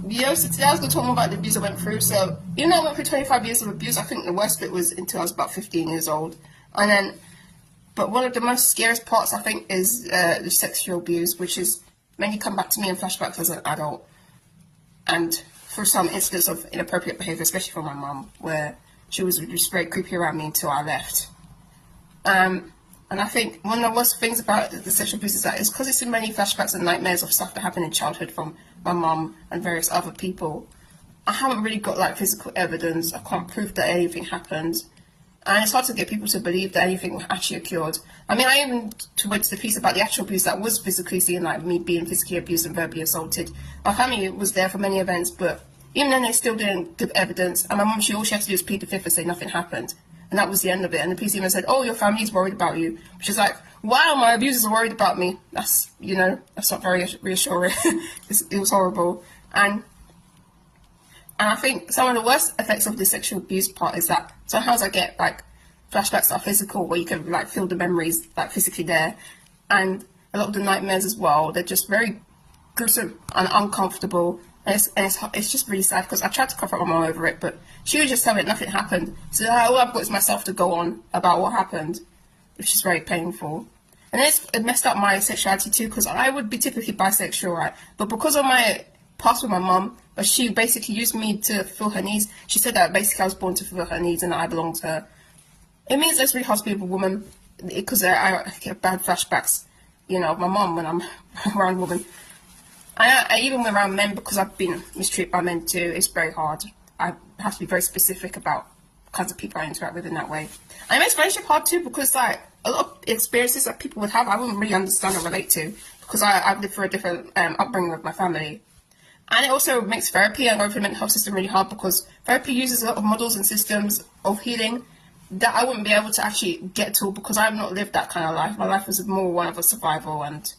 Yeah, so today I was going to talk more about the abuse I went through. So, even though I went through 25 years of abuse, I think the worst bit was until I was about 15 years old. And then, but one of the most scariest parts, I think, is the sexual abuse, which is mainly come back to me in flashbacks as an adult. And for some incidents of inappropriate behaviour, especially from my mum, where she was just very creepy around me until I left. And I think one of the worst things about the sexual abuse is that it's because it's in many flashbacks and nightmares of stuff that happened in childhood from my mum and various other people. I haven't really got like physical evidence. I can't prove that anything happened. And it's hard to get people to believe that anything actually occurred. I mean, I even went to the piece about the actual abuse that was physically seen, like me being physically abused and verbally assaulted. My family was there for many events, but even then they still didn't give evidence. And my mum, all she had to do was plead the fifth and say nothing happened. And that was the end of it. And the police even said, oh, your family's worried about you. Which is like, wow, my abusers are worried about me. That's, that's not very reassuring. It was horrible. And I think some of the worst effects of the sexual abuse part is that sometimes I get like flashbacks that are physical, where you can like feel the memories like physically there. And a lot of the nightmares as well, they're just very gruesome and uncomfortable. And it's just really sad because I tried to confront my mom over it, but she would just tell me that nothing happened. So all I've got is myself to go on about what happened, which is very painful. And it messed up my sexuality too, because I would be typically bisexual, right? But because of my past with my mum, but she basically used me to fulfill her needs. She said that basically I was born to fulfill her needs and that I belong to her. It means it's really hard to be with a woman because I get bad flashbacks, of my mum when I'm around women. I even when around men, because I've been mistreated by men too, it's very hard. I have to be very specific about the kinds of people I interact with in that way. And it makes friendship hard too, because like a lot of experiences that people would have, I wouldn't really understand or relate to, because I've lived through a different upbringing with my family. And it also makes therapy and the mental health system really hard, because therapy uses a lot of models and systems of healing that I wouldn't be able to actually get to, because I've not lived that kind of life. My life was more one of a survival and